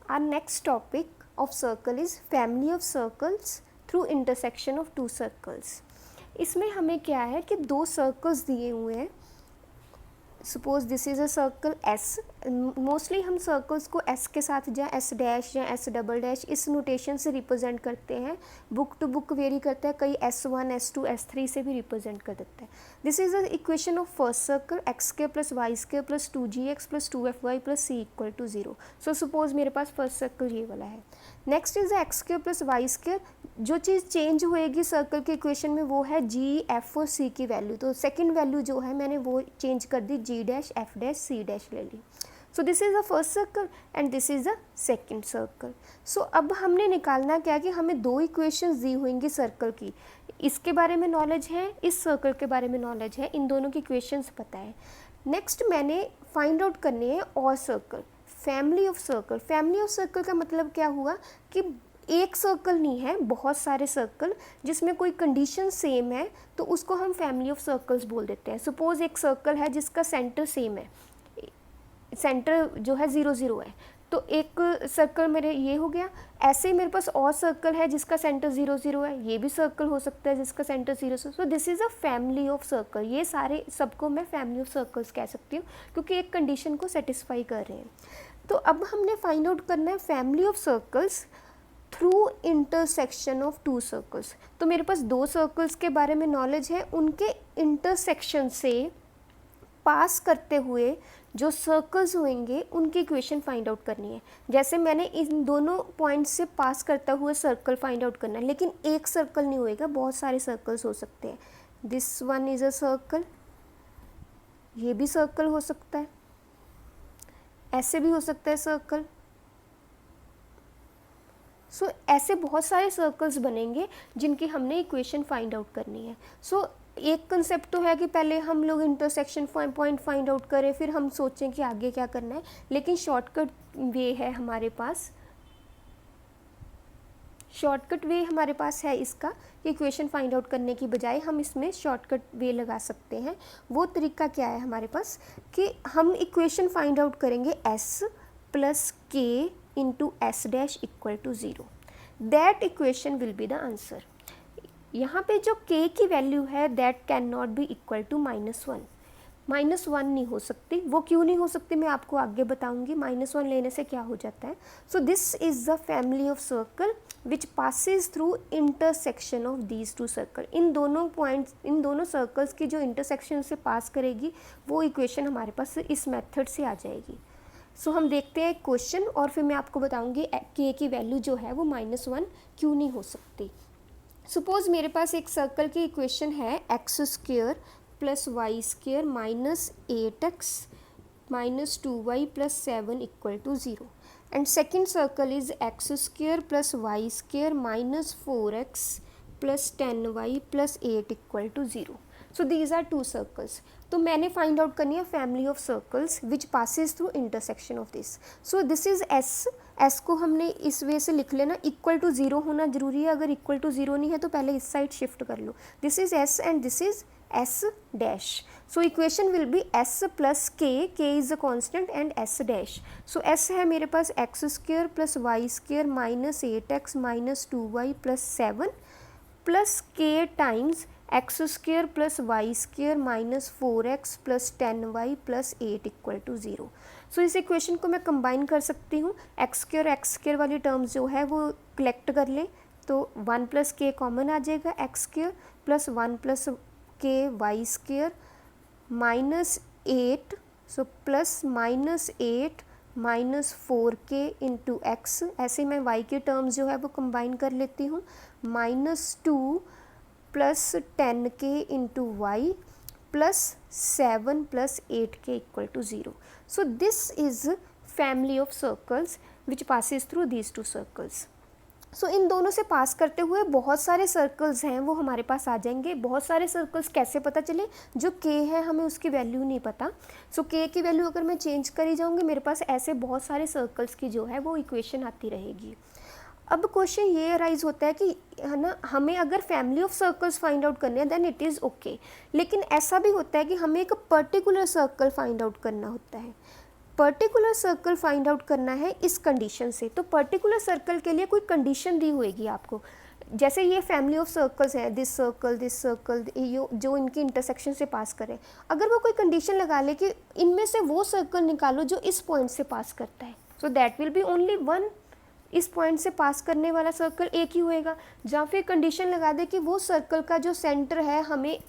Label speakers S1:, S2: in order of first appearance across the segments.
S1: Our next topic of circle is family of circles through intersection of two circles. इसमें हमें क्या है कि दो सर्कल्स दिए हुए हैं. Suppose this is a circle S. Mostly हम सर्कल्स को एस के साथ या एस डैश या एस डबल डैश इस नोटेशन से रिप्रेजेंट करते हैं. बुक टू बुक वेरी करता है, कई S1 S2 S3 से भी रिप्रेजेंट कर देते हैं. This is the equation of first circle x square plus y square plus 2gx plus 2fy plus c equal to 0. So suppose मेरे पास फर्स्ट सर्कल ये वाला है. Next is the x square plus y square. जो चीज़ change होएगी circle के equation में वो है जी, एफ और सी की वैल्यू. तो सेकंड वैल्यू जो है मैंने वो चेंज कर दी, G dash F dash C dash ले ली. So this is the first circle and this is the second circle. So अब हमने निकालना क्या कि हमें दो इक्वेशंस दी होंगी सर्कल की. इसके बारे में नॉलेज है, इस सर्कल के बारे में नॉलेज है, इन दोनों की इक्वेशंस पता है. नेक्स्ट मैंने फाइंड आउट करनी है और circle, family of circle. Family of circle का मतलब क्या हुआ कि एक सर्कल नहीं है, बहुत सारे सर्कल जिसमें कोई कंडीशन सेम है तो उसको हम फैमिली ऑफ सर्कल्स बोल देते हैं. सपोज एक सर्कल है जिसका सेंटर सेम है, सेंटर जो है 0 0 है, तो एक सर्कल मेरे ये हो गया. ऐसे ही मेरे पास और सर्कल है जिसका सेंटर 0 0 है, ये भी सर्कल हो सकता है जिसका centre 0 0. So this is a family of circle. ये सारे सबको मैं फैमिली ऑफ सर्कल्स कह सकती हूँ क्योंकि एक कंडीशन को सेटिस्फाई कर रहे हैं. तो अब हमने फाइंड आउट करना है family of circles through intersection of to circles. तो मेरे पास दो सर्कल्स के बारे में नॉलेज है, उनके इंटरसेक्शन से पास करते हुए जो सर्कल्स होंगे उनकी इक्वेशन फाइंड आउट करनी है. जैसे मैंने इन दोनों पॉइंट्स से पास करता हुआ सर्कल फाइंड आउट करना है, लेकिन एक सर्कल नहीं होएगा, बहुत सारे सर्कल्स हो सकते हैं. This one is a circle, ये भी सर्कल हो सकता है, ऐसे भी हो सकता है सर्कल. सो ऐसे बहुत सारे सर्कल्स बनेंगे जिनकी हमने इक्वेशन फाइंड आउट करनी है. सो एक कंसेप्ट तो है कि पहले हम लोग इंटरसेक्शन पॉइंट फाइंड आउट करें, फिर हम सोचें कि आगे क्या करना है. लेकिन शॉर्टकट वे है हमारे पास, शॉर्टकट वे हमारे पास है इसका कि इक्वेशन फाइंड आउट करने की बजाय हम इसमें शॉर्टकट वे लगा सकते हैं. वो तरीका क्या है हमारे पास कि हम इक्वेशन फाइंड आउट करेंगे s plus k into s dash equal to 0. That equation will be the answer. यहाँ पे जो k की वैल्यू है that can not be equal to -1. -1 नहीं हो सकती. वो क्यों नहीं हो सकती मैं आपको आगे बताऊंगी. -1 लेने से क्या हो जाता है. So this is the family of circle which passes through intersection of these two circle. इन दोनों पॉइंट्स, इन दोनों सर्कल्स की जो इंटरसेक्शन से पास करेगी वो इक्वेशन हमारे पास इस मेथड से आ जाएगी. सो हम देखते हैं क्वेश्चन और फिर मैं आपको बताऊंगी k की वैल्यू जो है वो -1 क्यों नहीं हो सकती. सपोज मेरे पास एक सर्कल की इक्वेशन है x square plus y square minus 8x minus 2y plus 7 equal to 0. And second circle is x square plus y square minus 4x plus 10y plus 8 equal to 0. So these are two circles. तो मैंने find out करनी है family of circles which passes through intersection of this. So this is S को हमने इस वे से लिख लेना, इक्वल टू 0 होना जरूरी है. अगर इक्वल टू 0 नहीं है तो पहले इस साइड शिफ्ट कर लो. This is S and this is S dash. So equation will be S plus K is a constant and S dash. So S है मेरे पास x square plus y square minus 8x minus 2y plus 7 plus K times x square plus y square minus 4x plus 10y plus 8 equal to 0. So इस equation को मैं combine कर सकती हूँ. X square वाली टर्म्स जो है वो कलेक्ट कर लें तो 1 प्लस के कॉमन आ जाएगा, x square plus 1 plus k y square minus 8. So plus -8 minus 4k into x. ऐसे मैं y के टर्म्स जो है वो कंबाइन कर लेती हूँ. -2 plus 10k into y plus 7 plus 8k equal to 0. So this is family of circles which passes through these two circles. So इन दोनों से पास करते हुए बहुत सारे सर्कल्स हैं वो हमारे पास आ जाएंगे. बहुत सारे सर्कल्स कैसे पता चले, जो k है हमें उसकी वैल्यू नहीं पता. सो k की वैल्यू अगर मैं चेंज करी जाऊँगी मेरे पास ऐसे बहुत सारे सर्कल्स की जो है वो इक्वेशन आती रहेगी. अब क्वेश्चन ये अराइज होता है कि है ना, हमें अगर family of circles find out करने हैं देन इट इज़ ओके. लेकिन ऐसा भी होता है कि हमें एक पर्टिकुलर सर्कल फाइंड आउट करना होता है. पर्टिकुलर सर्कल फाइंड आउट करना है इस कंडीशन से। तो पर्टिकुलर सर्कल के लिए कोई कंडीशन दी होगी आपको, जैसे ये फैमिली ऑफ सर्कल्स है, दिस सर्कल जो इनकी इंटरसेक्शन से पास करें, अगर वो कोई कंडीशन लगा ले कि इनमें से वो सर्कल निकालो जो इस पॉइंट से पास करता है, so that will B only one, इस पॉइंट से पास करने वाला सर्कल एक ही होएगा। या फिर कंडीशन लगा दे कि वो सर्कल का जो सेंटर है हमें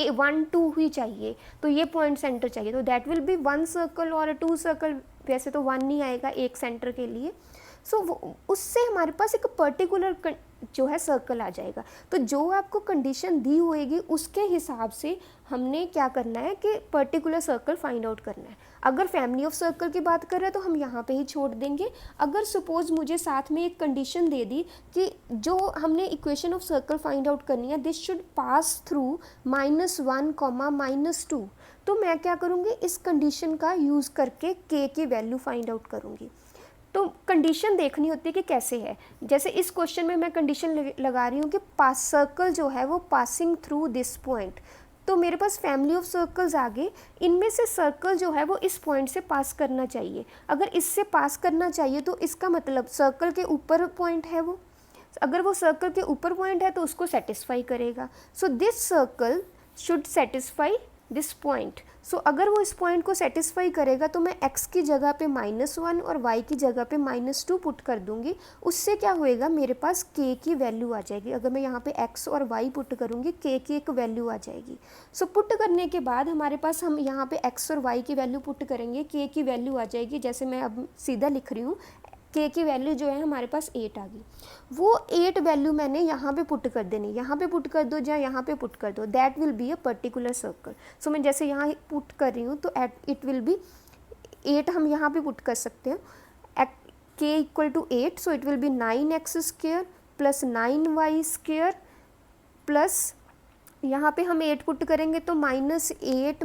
S1: 1 2 ही चाहिए, तो ये पॉइंट सेंटर चाहिए, तो दैट विल बी 1 सर्कल और 2 सर्कल, वैसे तो 1 नहीं आएगा एक सेंटर के लिए। सो उससे हमारे पास एक पर्टिकुलर जो है सर्कल आ जाएगा। तो जो आपको कंडीशन दी होएगी उसके हिसाब से हमने क्या करना है कि पर्टिकुलर सर्कल फाइंड आउट करना है। अगर फैमिली ऑफ सर्कल की बात कर रहे हैं तो हम यहाँ पे ही छोड़ देंगे। अगर सपोज मुझे साथ में एक कंडीशन दे दी कि जो हमने equation of circle find out करनी है, दिस शुड पास थ्रू -1, -2, तो मैं क्या करूँगी, इस कंडीशन का यूज़ करके k की वैल्यू फाइंड आउट करूँगी। तो कंडीशन देखनी होती है कि कैसे है। जैसे इस क्वेश्चन में मैं कंडीशन लगा रही हूँ कि पास सर्कल जो है वो पासिंग थ्रू दिस पॉइंट, तो मेरे पास फैमिली ऑफ सर्कल्स आ गए, इनमें से सर्कल जो है वो इस पॉइंट से पास करना चाहिए। अगर इससे पास करना चाहिए तो इसका मतलब सर्कल के ऊपर पॉइंट है वो, अगर वो सर्कल के ऊपर पॉइंट है तो उसको सेटिस्फाई करेगा। So this circle should satisfy this point. So अगर वो इस पॉइंट को सेटिस्फाई करेगा तो मैं x की जगह पे -1 और y की जगह पे -2 पुट कर दूंगी। उससे क्या होएगा, मेरे पास k की वैल्यू आ जाएगी। अगर मैं यहाँ पे x और y पुट करूँगी, k की एक वैल्यू आ जाएगी। सो पुट करने के बाद हमारे पास, हम यहाँ पे x और y की वैल्यू पुट करेंगे, k की वैल्यू आ जाएगी। जैसे मैं अब सीधा लिख रही हूँ, k की वैल्यू जो है हमारे पास 8 आ गई। वो 8 वैल्यू मैंने यहाँ पे पुट कर देनी, यहाँ पे पुट कर दो या यहाँ पे पुट कर दो, that will be a particular circle. So मैं जैसे यहाँ पुट कर रही हूँ तो इट विल बी 8, हम यहाँ पे पुट कर सकते हैं k = 8, so it will B 9x² + 9y² plus यहाँ पे हम 8 पुट करेंगे तो -8 -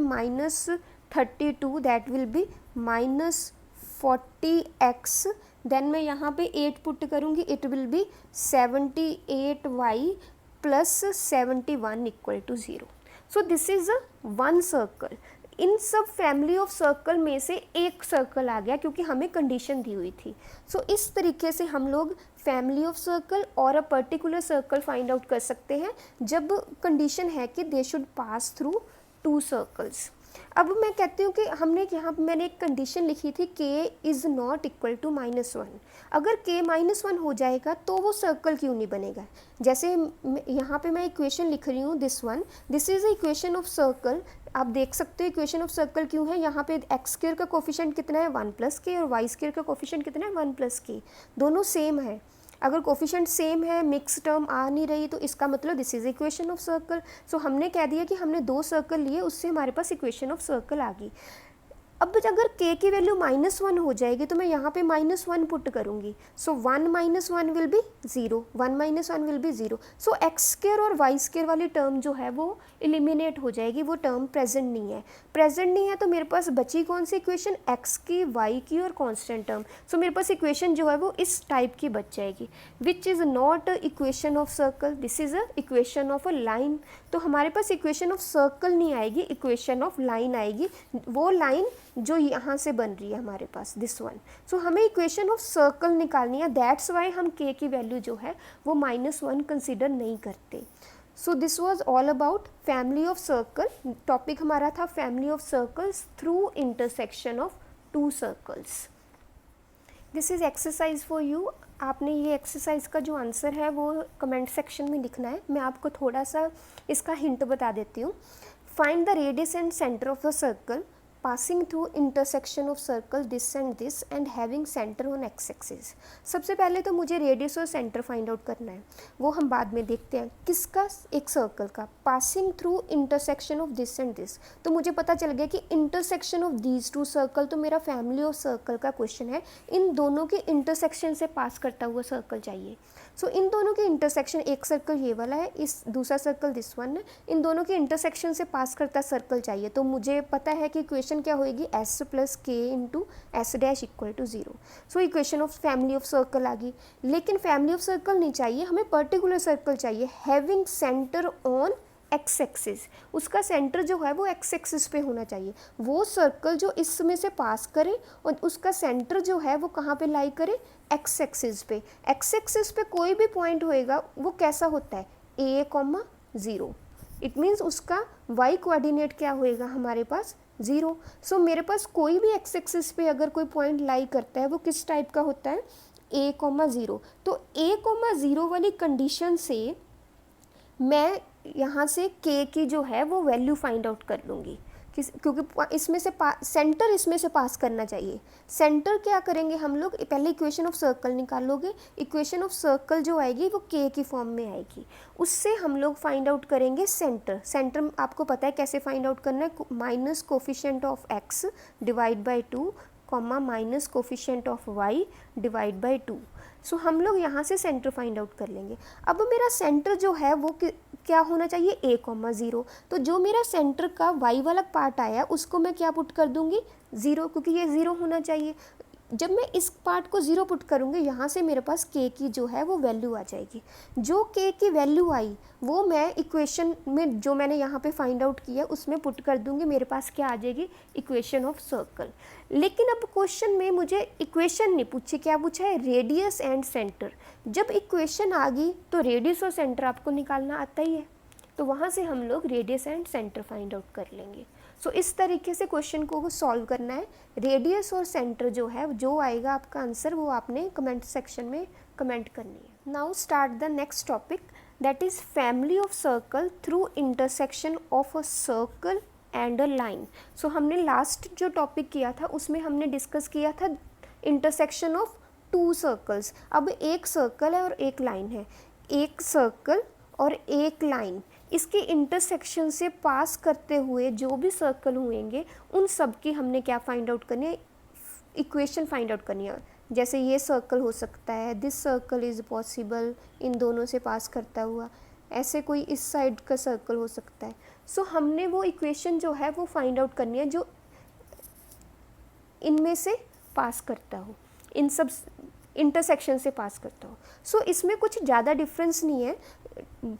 S1: 32, that will B -40x। Then मैं यहाँ पे 8 पुट करूँगी, it will be 78y + 71 = 0। So this is a one circle. इन सब फैमिली ऑफ सर्कल में से एक सर्कल आ गया क्योंकि हमें कंडीशन दी हुई थी। सो इस तरीके से हम लोग फैमिली ऑफ सर्कल और अ पर्टिकुलर सर्कल फाइंड आउट कर सकते हैं जब कंडीशन है कि they should pass through 2 circles. अब मैं कहती हूँ कि हमने यहाँ मैंने एक कंडीशन लिखी थी k is not equal to -1। अगर k -1 हो जाएगा तो वो सर्कल क्यों नहीं बनेगा। जैसे यहाँ पे मैं इक्वेशन लिख रही हूँ, this is equation of circle. आप देख सकते हो इक्वेशन ऑफ सर्कल क्यों है, यहाँ पे x² का कोफिशिएंट कितना है 1 + k और y² का कोफिशिएंट कितना है 1 + k, दोनों सेम है। अगर कोफिशिएंट सेम है, मिक्स टर्म आ नहीं रही, तो इसका मतलब this is equation of circle. So हमने कह दिया कि हमने 2 सर्कल लिए, उससे हमारे पास इक्वेशन ऑफ सर्कल आ गई। अब अगर k की वैल्यू -1 हो जाएगी तो मैं यहाँ पे -1 पुट करूँगी। सो 1 - 1 will be 0, 1 - 1 will be 0। So x² और y² वाली टर्म जो है वो एलिमिनेट हो जाएगी, वो टर्म प्रेजेंट नहीं है। तो मेरे पास बची कौन सी इक्वेशन, x की, y की और कांस्टेंट टर्म। सो मेरे पास इक्वेशन जो है वो इस टाइप की बच जाएगी, which is not equation of circle, this is a equation of a line. तो हमारे पास इक्वेशन ऑफ सर्कल नहीं आएगी, इक्वेशन ऑफ लाइन आएगी, वो लाइन जो यहाँ से बन रही है हमारे पास, दिस वन। सो हमें इक्वेशन ऑफ सर्कल निकालनी है, दैट्स वाई हम k की वैल्यू जो है वो -1 कंसिडर नहीं करते। So this was all about family of circle. Topic हमारा था family of circles through intersection of 2 circles. This is exercise for you. आपने ये एक्सरसाइज का जो आंसर है वो कमेंट सेक्शन में लिखना है। मैं आपको थोड़ा सा इसका हिंट बता देती हूँ। Find the radius and centre of the circle passing through intersection of circle this and this and having center on x-axis। सबसे पहले तो मुझे रेडियस और सेंटर फाइंड आउट करना है, वो हम बाद में देखते हैं। किसका, एक सर्कल का। Passing through intersection of this and this, तो मुझे पता चल गया कि इंटरसेक्शन ऑफ दीज 2 सर्कल, तो मेरा फैमिली ऑफ सर्कल का क्वेश्चन है, इन दोनों के इंटरसेक्शन से पास करता हुआ सर्कल चाहिए। सो इन दोनों के इंटरसेक्शन, एक सर्कल ये वाला है, इस दूसरा सर्कल दिस वन है, इन दोनों के इंटरसेक्शन से पास करता सर्कल चाहिए। तो मुझे पता है कि इक्वेशन क्या होएगी, s + k × s' = 0। So equation of family of circle आ गई। लेकिन फैमिली ऑफ सर्कल नहीं चाहिए, हमें पर्टिकुलर सर्कल चाहिए, having centre on x axis, उसका सेंटर जो है वो एक्स एक्सिस पे होना चाहिए। वो सर्कल जो इसमें से पास करे और उसका सेंटर जो है वो कहाँ पे लाई करे, एक्स एक्सिस पे। एक्स एक्सिस पे कोई भी पॉइंट होएगा वो कैसा होता है, ए कॉमा 0। इट मीन्स उसका वाई कोऑर्डिनेट क्या होएगा हमारे पास, 0। सो मेरे पास कोई भी एक्स एक्सिस पे अगर कोई पॉइंट लाई करता है वो किस टाइप का होता है, ए कॉमा 0। तो ए कॉमा 0 वाली कंडीशन से मैं यहाँ से के की जो है वो वैल्यू फाइंड आउट कर लूँगी, क्योंकि इसमें से सेंटर इसमें से पास करना चाहिए। सेंटर क्या करेंगे हम लोग, पहले इक्वेशन ऑफ सर्कल निकालोगे, इक्वेशन ऑफ सर्कल जो आएगी वो के की फॉर्म में आएगी, उससे हम लोग फाइंड आउट करेंगे सेंटर। सेंटर आपको पता है कैसे फाइंड आउट करना है, minus coefficient of x divide by 2 comma minus coefficient of y divide by 2। So हम लोग यहाँ से सेंटर फाइंड आउट कर लेंगे। अब मेरा सेंटर जो है वो क्या होना चाहिए, ए कॉमा 0। तो जो मेरा सेंटर का वाई वाला पार्ट आया उसको मैं क्या पुट कर दूंगी, 0, क्योंकि ये 0 होना चाहिए। जब मैं इस पार्ट को 0 पुट करूँगी यहाँ से मेरे पास के की जो है वो वैल्यू आ जाएगी। जो के की वैल्यू आई वो मैं इक्वेशन में जो मैंने यहाँ पे फाइंड आउट किया उसमें पुट कर दूँगी, मेरे पास क्या आ जाएगी, इक्वेशन ऑफ सर्कल। लेकिन अब क्वेश्चन में मुझे इक्वेशन नहीं पूछी, क्या पूछा है, रेडियस एंड सेंटर। जब इक्वेशन आ गई तो रेडियस और सेंटर आपको निकालना आता ही है, तो वहाँ से हम लोग radius and centre find out कर लेंगे। सो इस तरीके से क्वेश्चन को सॉल्व करना है। रेडियस और सेंटर जो है, जो आएगा आपका आंसर वो आपने कमेंट सेक्शन में कमेंट करनी है। Now start the next topic, that is family of circle through intersection of a circle and a line. So हमने लास्ट जो टॉपिक किया था उसमें हमने डिस्कस किया था इंटरसेक्शन ऑफ 2 सर्कल्स। अब एक सर्कल है और एक लाइन है, एक सर्कल और एक लाइन, इसके इंटरसेक्शन से पास करते हुए जो भी सर्कल हुएंगे उन सब की हमने क्या फाइंड आउट करनी है, इक्वेशन फाइंड आउट करनी है। जैसे ये सर्कल हो सकता है, दिस सर्कल इज़ पॉसिबल, इन दोनों से पास करता हुआ, ऐसे कोई इस साइड का सर्कल हो सकता है। सो हमने वो इक्वेशन जो है वो फाइंड आउट करनी है जो इनमें से पास करता हो, इन सब इंटरसेक्शन से पास करता हो। सो इसमें कुछ ज़्यादा डिफरेंस नहीं है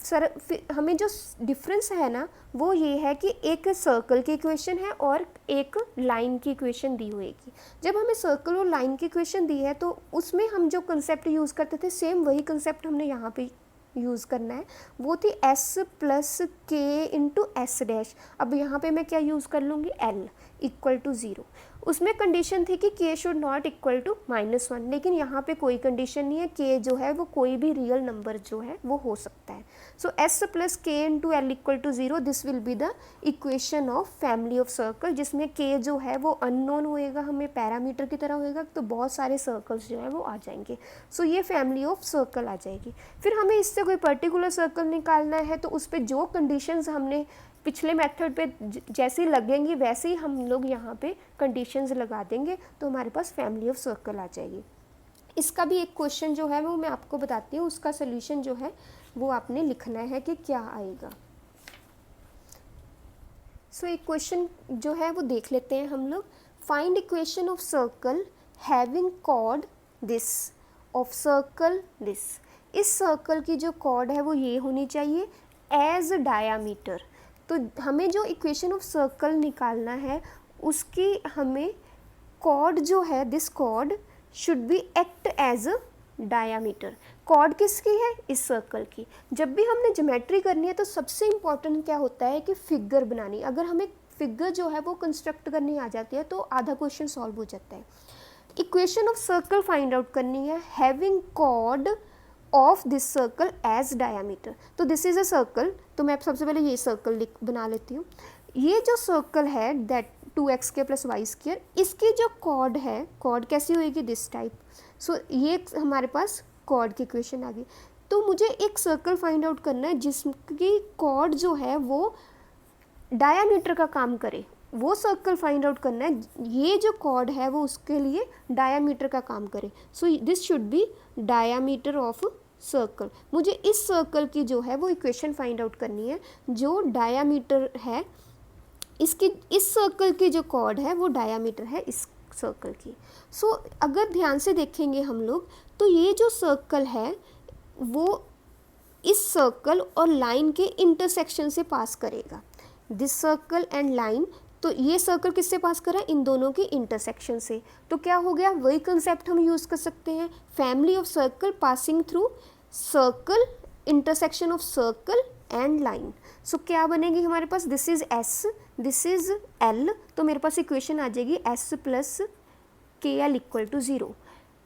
S1: सर। हमें जो डिफरेंस है ना वो ये है कि एक सर्कल की इक्वेशन है और एक लाइन की इक्वेशन दी हुएगी। जब हमें सर्कल और लाइन की इक्वेशन दी है तो उसमें हम जो कंसेप्ट यूज़ करते थे सेम वही कंसेप्ट हमने यहाँ पे यूज़ करना है, वो थी s plus k into s dash. अब यहाँ पे मैं क्या यूज़ कर लूँगी, l इक्वल टू 0। उसमें कंडीशन थी कि k should not equal to -1, लेकिन यहाँ पे कोई कंडीशन नहीं है, k जो है वो कोई भी रियल नंबर जो है वो हो सकता है। So s plus k into L equal to 0, this will be the equation of family of circle, जिसमें k जो है वो अननोन होएगा, हमें पैरामीटर की तरह होएगा, तो बहुत सारे सर्कल्स जो है वो आ जाएंगे। सो ये फैमिली ऑफ सर्कल आ जाएगी। फिर हमें इससे कोई पर्टिकुलर सर्कल निकालना है तो उस पर जो कंडीशंस हमने पिछले मेथड पे जैसी लगेंगी वैसे ही हम लोग यहाँ पे कंडीशंस लगा देंगे, तो हमारे पास फैमिली ऑफ सर्कल आ जाएगी। इसका भी एक क्वेश्चन जो है वो मैं आपको बताती हूँ, उसका सोल्यूशन जो है वो आपने लिखना है कि क्या आएगा। सो एक क्वेश्चन जो है वो देख लेते हैं हम लोग। Find equation of circle having chord this, of circle this. इस सर्कल की जो कॉर्ड है वो ये होनी चाहिए एज डायामीटर। तो हमें जो इक्वेशन ऑफ सर्कल निकालना है उसकी हमें कॉर्ड जो है, this chord should be act as a diameter. Chord किसकी है, इस सर्कल की। जब भी हमने ज्योमेट्री करनी है तो सबसे इम्पॉर्टेंट क्या होता है कि फिगर बनानी। अगर हमें फिगर जो है वो कंस्ट्रक्ट करनी आ जाती है तो आधा क्वेश्चन सॉल्व हो जाता है। Equation of circle find out करनी है having chord of this circle as diameter. तो दिस इज़ अ सर्कल, तो मैं सबसे पहले ये सर्कल बना लेती हूँ। ये जो सर्कल है दैट 2x² + y², इसकी जो कॉर्ड है, कॉर्ड कैसी होएगी, दिस टाइप। सो ये हमारे पास कॉर्ड की इक्वेशन आ गई। तो मुझे एक सर्कल फाइंड आउट करना है जिसकी कॉर्ड जो है वो डायामीटर का काम करे, वो सर्कल फाइंड आउट करना है। ये जो कॉर्ड है वो उसके लिए डायामीटर का काम करे। So this should be diameter of circle. मुझे इस सर्कल की जो है वो इक्वेशन फाइंड आउट करनी है जो डायामीटर है इसकी, इस सर्कल की जो कॉर्ड है वो डायामीटर है इस सर्कल की। सो अगर ध्यान से देखेंगे हम लोग तो ये जो सर्कल है वो इस सर्कल और लाइन के इंटरसेक्शन से पास करेगा। दिस सर्कल एंड लाइन, तो ये सर्कल किससे पास कर रहा है, इन दोनों के इंटरसेक्शन से। तो क्या हो गया, वही कंसेप्ट हम यूज़ कर सकते हैं, family of circle passing through circle, intersection of circle and line. So क्या बनेगी हमारे पास, this is S, this is L, तो मेरे पास इक्वेशन आ जाएगी S plus K L equal to 0।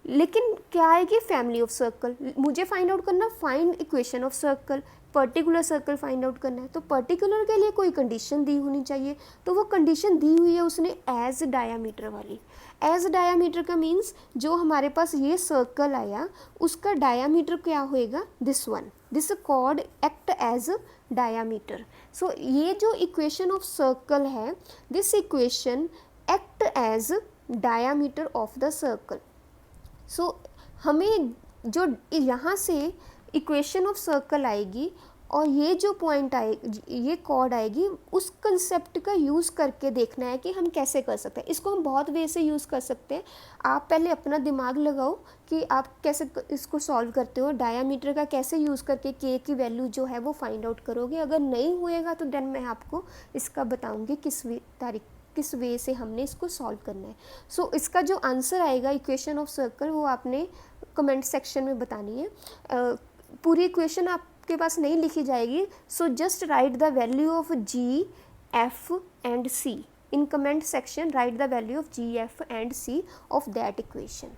S1: लेकिन क्या आएगी, फैमिली ऑफ सर्कल, मुझे फाइंड आउट करना, find equation of circle, particular circle find out करना है, तो पर्टिकुलर के लिए कोई कंडीशन दी होनी चाहिए। तो वो कंडीशन दी हुई है उसने एज डायामीटर वाली। एज डायामीटर का मीन्स जो हमारे पास ये सर्कल आया उसका डायामीटर क्या होएगा, this one, this chord act as diameter. So ये जो इक्वेशन ऑफ सर्कल है, this equation act as diameter of the circle. So हमें जो यहाँ से इक्वेशन ऑफ सर्कल आएगी और ये जो पॉइंट आएगी, ये कॉर्ड आएगी, उस कंसेप्ट का यूज़ करके देखना है कि हम कैसे कर सकते हैं। इसको हम बहुत वे से यूज़ कर सकते हैं। आप पहले अपना दिमाग लगाओ कि आप कैसे इसको सॉल्व करते हो, डायामीटर का कैसे यूज़ करके के की वैल्यू जो है वो फाइंड आउट करोगे। अगर नहीं हुएगा तो देन मैं आपको इसका बताऊँगी किस वे से हमने इसको सॉल्व करना है। सो इसका जो आंसर आएगा इक्वेशन ऑफ सर्कल वो आपने कमेंट सेक्शन में बतानी है। पूरी इक्वेशन आपके पास नहीं लिखी जाएगी, so just write the value of g, f and c in comment section, write the value of g, f and c of that equation.